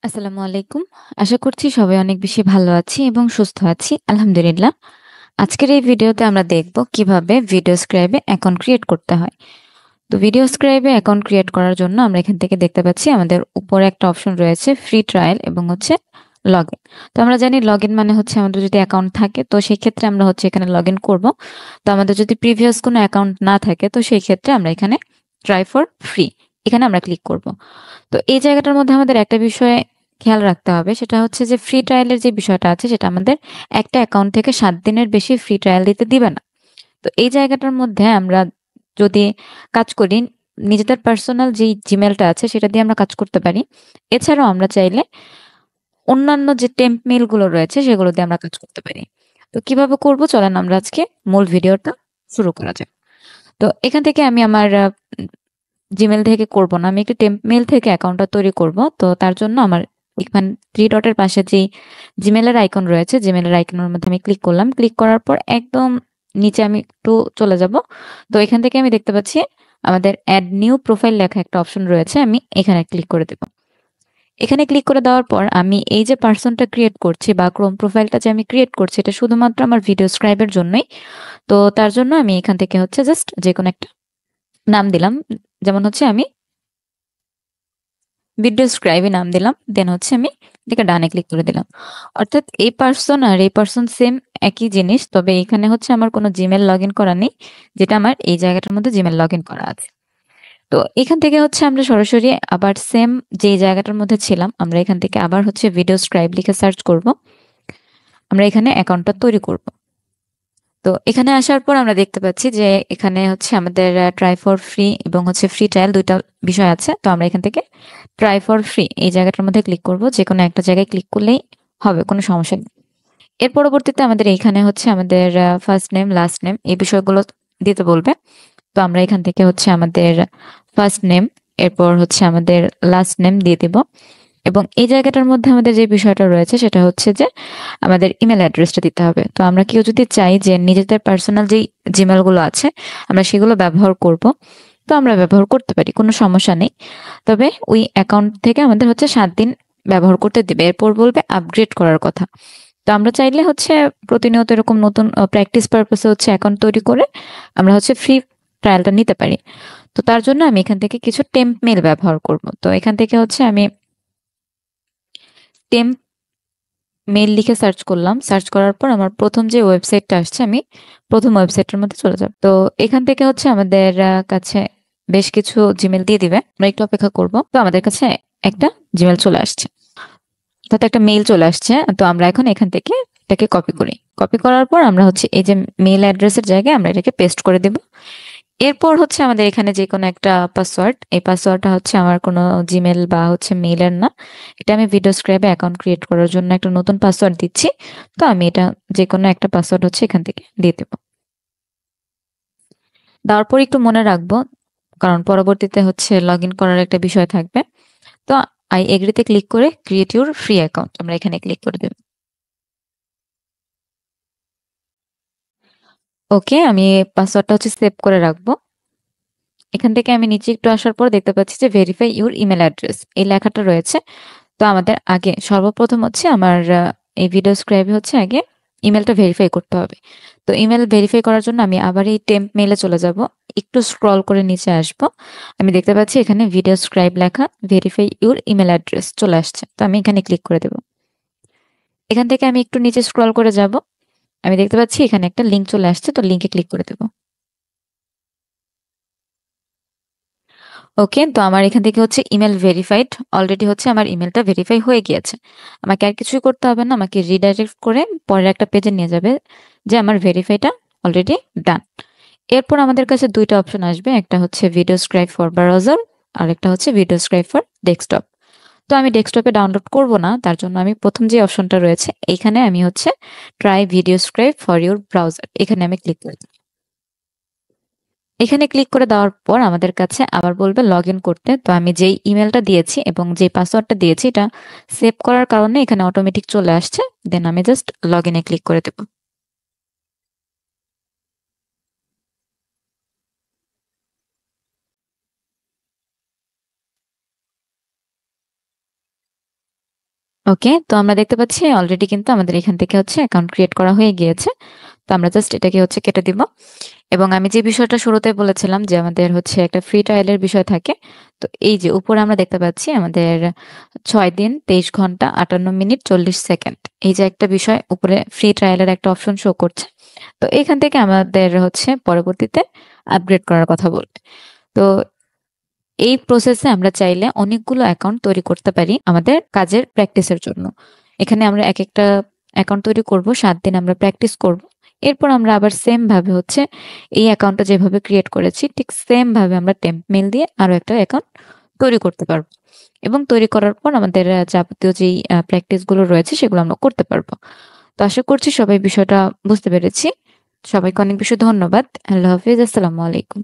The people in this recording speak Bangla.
আসসালামু আলাইকুম। আশা করছি সবাই অনেক বেশি ভালো আছি এবং সুস্থ আছি। আলহামদুলিল্লাহ। আজকের এই ভিডিওতে আমরা দেখব কিভাবে ভিডিও স্ক্রাইবে অ্যাকাউন্ট ক্রিয়েট করতে হয়। তো ভিডিও স্ক্রাইবে অ্যাকাউন্ট ক্রিয়েট করার জন্য আমরা এখান থেকে দেখতে পাচ্ছি আমাদের উপরে একটা অপশন রয়েছে ফ্রি ট্রায়াল এবং হচ্ছে লগইন। তো আমরা জানি লগইন মানে হচ্ছে আমাদের যদি অ্যাকাউন্ট থাকে তো সেই ক্ষেত্রে আমরা হচ্ছে এখানে লগইন করব। তো আমাদের যদি প্রিভিয়াস কোনো অ্যাকাউন্ট না থাকে তো সেই ক্ষেত্রে আমরা এখানে ট্রাই ফর ফ্রি এখানে আমরা ক্লিক করব। তো এই জায়গাটার মধ্যে আমাদের একটা বিষয় খেয়াল রাখতে হবে সেটা হচ্ছে যে ফ্রি ট্রায়ালের যে বিষয়টা আছে সেটা আমাদের একটা অ্যাকাউন্ট থেকে ৭ দিনের বেশি ফ্রি ট্রায়াল দিতে দিবে না। তো এই জায়গাটার মধ্যে আমরা যদি কাজ করি নিজেদের পার্সোনাল যেই জিমেলটা আছে সেটা দিয়ে আমরা কাজ করতে পারি। এছাড়াও আমরা চাইলে অন্যান্য যে টেম্প মেইল গুলো রয়েছে সেগুলো দিয়ে আমরা কাজ করতে পারি। তো কিভাবে করব চলেন আমরা আজকে মূল ভিডিওটা শুরু করা যাক। তো এখান থেকে আমি আমার জিমেল থেকে করব না। আমি একটি টেম্প মেইল থেকে অ্যাকাউন্টটা তৈরি করব। তো তার জন্য আমার এখানে 3 ডটের পাশে যেই জিমেইলের আইকন রয়েছে, জিমেইলের আইকনের মধ্যে আমি ক্লিক করলাম। ক্লিক করার পর একদম নিচে আমি একটু চলে যাব। তো এখান থেকে আমি দেখতে পাচ্ছি আমাদের এড নিউ প্রোফাইল লেখা একটা অপশন রয়েছে। আমি এখানে ক্লিক করে দেব। এখানে ক্লিক করে দেওয়ার পর আমি এই যে পারসনটা ক্রিয়েট করছি বা ক্রোম প্রোফাইলটা যে আমি ক্রিয়েট করছি এটা শুধুমাত্র আমার ভিডিও স্ক্রাইবের জন্যই। তো তার জন্য আমি এখান থেকে হচ্ছে জাস্ট যেকোনো একটা নাম দিলাম। যেমন হচ্ছে আমি ভিডিও স্ক্রাইবে নাম দিলাম। দেন হচ্ছে আমি এটাকে ডানে ক্লিক করে দিলাম। অর্থাৎ এই পার্সন আর এই পার্সন সেম একই জিনিস। তবে এখানে হচ্ছে আমার কোনো জিমেল লগ ইন করা নেই। যেটা আমার এই জায়গাটার মধ্যে জিমেল লগ ইন করা আছে। তো এখান থেকে হচ্ছে আমরা সরাসরি আবার সেম যেই জায়গাটার মধ্যে ছিলাম আমরা এখান থেকে আবার হচ্ছে ভিডিও স্ক্রাইব লিখে সার্চ করব। আমরা এখানে অ্যাকাউন্টটা তৈরি করব। তো এখানে আসার পর আমরা দেখতে পাচ্ছি যে এখানে হচ্ছে আমাদের ট্রাই ফর ফ্রি এবং হচ্ছে ফ্রি ট্রায়াল ২ টা বিষয় আছে। তো আমরা এখান থেকে ট্রাই ফর ফ্রি এই জায়গাটার মধ্যে ক্লিক করব। যেকোনো একটা জায়গায় ক্লিক করলেই হবে, কোনো সমস্যা নেই। এর পরবর্তীতে আমাদের এইখানে হচ্ছে আমাদের ফার্স্ট নেম, লাস্ট নেম এই বিষয়গুলো দিতে বলবে। তো আমরা এখান থেকে হচ্ছে আমাদের ফার্স্ট নেম, এরপর হচ্ছে আমাদের লাস্ট নেম দিয়ে দিব। এবং এই জায়গাটার মধ্যে আমাদের যে বিষয়টা রয়েছে সেটা হচ্ছে যে আমাদের ইমেল অ্যাড্রেসটা দিতে হবে। তো আমরা কেউ যদি চাই যে নিজেদের পার্সোনাল যেই জিমেল গুলো আছে আমরা সেগুলো ব্যবহার করব, তো আমরা ব্যবহার করতে পারি, কোনো সমস্যা নেই। তবে ওই অ্যাকাউন্ট থেকে আমাদের হচ্ছে ৭ দিন ব্যবহার করতে দিবে। এরপর বলবে আপগ্রেড করার কথা। তো আমরা চাইলে হচ্ছে প্রতিনিয়ত এরকম নতুন প্র্যাকটিস পারপাসে হচ্ছে অ্যাকাউন্ট তৈরি করে আমরা হচ্ছে ফ্রি ট্রায়ালটা নিতে পারি। তো তার জন্য আমি এখান থেকে কিছু টেম্প মেইল ব্যবহার করব। তো এখান থেকে হচ্ছে আমি টেম্প মেইল লিখে সার্চ করলাম। সার্চ করার পর আমার ১ম যে ওয়েবসাইটটা আসছে আমি ১ম ওয়েবসাইটের মধ্যে চলে যাব। তো এখান থেকে হচ্ছে আমাদের কাছে বেশ কিছু জিমেইল দিয়ে দিবে। আমরা একটু অপেক্ষা করব। তো আমাদের কাছে একটা জিমেইল চলে আসছে। অর্থাৎ একটা মেইল চলে আসছে। তো আমরা এখন এখান থেকে এটাকে কপি করি। কপি করার পর আমরা হচ্ছে এই যে মেইল অ্যাড্রেসের জায়গায় আমরা এটাকে পেস্ট করে দেব। এরপর হচ্ছে আমাদের এখানে যেকোনো একটা পাসওয়ার্ড, এই পাসওয়ার্ডটা হচ্ছে আমার কোনো জিমেল বা হচ্ছে মেইলের না। এটা আমি ভিডিও স্ক্রাইবে অ্যাকাউন্ট ক্রিয়েট করার জন্য একটা নতুন পাসওয়ার্ড দিচ্ছি। তো আমি এটা যেকোনো একটা পাসওয়ার্ড হচ্ছে এখান থেকে দিয়ে দেব। দেওয়ার পর একটু মনে রাখবো, কারণ পরবর্তীতে হচ্ছে লগইন করার একটা বিষয় থাকবে। তো আই এগ্রি তে ক্লিক করে ক্রিয়েট ইউর ফ্রি অ্যাকাউন্ট আমরা এখানে ক্লিক করে দেব। ওকে, আমি পাসওয়ার্ডটা হচ্ছে সেভ করে রাখবো। এখান থেকে আমি নিচে একটু আসার পর দেখতে পাচ্ছি যে ভেরিফাই ইউর ইমেল অ্যাড্রেস এই লেখাটা রয়েছে। তো আমাদের আগে সর্বপ্রথম হচ্ছে আমার এই ভিডিও স্ক্রাইবে হচ্ছে আগে ইমেলটা ভেরিফাই করতে হবে। তো ইমেল ভেরিফাই করার জন্য আমি আবার এই টেম্প মেইলে চলে যাব। একটু স্ক্রল করে নিচে আসব। আমি দেখতে পাচ্ছি এখানে ভিডিও স্ক্রাইব লেখা ভেরিফাই ইউর ইমেল অ্যাড্রেস চলে আসছে। তো আমি এখানে ক্লিক করে দেব। এখান থেকে আমি একটু নিচে স্ক্রল করে যাব। আমি দেখতে পাচ্ছি এখানে একটা লিঙ্ক চলে আসছে। তো লিঙ্কে ক্লিক করে দেব। ওকে, তো আমার এখান থেকে হচ্ছে ইমেল ভেরিফাইড। অলরেডি হচ্ছে আমার ইমেলটা ভেরিফাই হয়ে গিয়েছে। আমাকে আর কিছুই করতে হবে না। আমাকে রিডাইরেক্ট করে পরের একটা পেজে নিয়ে যাবে যে আমার ভেরিফাইটা অলরেডি ডান। এরপর আমাদের কাছে ২ টা অপশন আসবে। একটা হচ্ছে ভিডিও স্ক্রাইব ফর ব্রাউজার আর একটা হচ্ছে ভিডিও স্ক্রাইব ফর ডেস্কটপ। তো আমি ডেস্কটপে ডাউনলোড করব না। তার জন্য আমি ১ম যে অপশনটা রয়েছে এইখানে আমি হচ্ছে try video scribe for your browser এখানে আমি ক্লিক করে দিই। এখানে ক্লিক করে দেওয়ার পর আমাদের কাছে আবার বলবে লগইন করতে। তো আমি যেই ইমেলটা দিয়েছি এবং যে পাসওয়ার্ডটা দিয়েছি এটা সেভ করার কারণে এখানে অটোমেটিক চলে আসছে। দেন আমি জাস্ট লগইন এ ক্লিক করে দেব। ওকে, তো আমরা দেখতে পাচ্ছি অলরেডি কিন্তু আমাদের এখান থেকে হচ্ছে অ্যাকাউন্ট ক্রিয়েট করা হয়ে গিয়েছে। তো আমরা জাস্ট এটাকে হচ্ছে কেটে দিব। এবং আমি যে বিষয়টা শুরুতে বলেছিলাম যে আমাদের হচ্ছে একটা ফ্রি ট্রায়ালের বিষয় থাকে। তো এই যে উপরে আমরা দেখতে পাচ্ছি আমাদের 6 দিন 23 ঘন্টা 58 মিনিট 40 সেকেন্ড, এই যে একটা বিষয় উপরে ফ্রি ট্রায়ালের একটা অপশন শো করছে। তো এখান থেকে আমাদের হচ্ছে পরবর্তীতে আপগ্রেড করার কথা বলবে। তো এই প্রসেসে আমরা চাইলে অনেকগুলো অ্যাকাউন্ট তৈরি করতে পারি আমাদের কাজের প্র্যাকটিসের জন্য। এখানে আমরা এক একটা অ্যাকাউন্ট তৈরি করব, 7 দিন আমরা প্র্যাকটিস করব। এরপর আমরা আবার সেম ভাবে হচ্ছে এই অ্যাকাউন্টটা যেভাবে ক্রিয়েট করেছি ঠিক সেম ভাবে আমরা টেম্প মেইল দিয়ে আরো একটা অ্যাকাউন্ট তৈরি করতে পারবো। এবং তৈরি করার পর আমাদের যাবতীয় যেই প্র্যাকটিস গুলো রয়েছে সেগুলো আমরা করতে পারবো। তো আশা করছি সবাই বিষয়টা বুঝতে পেরেছি। সবাইকে অনেক বেশি ধন্যবাদ। আল্লাহ হাফিজ। আসসালামু আলাইকুম।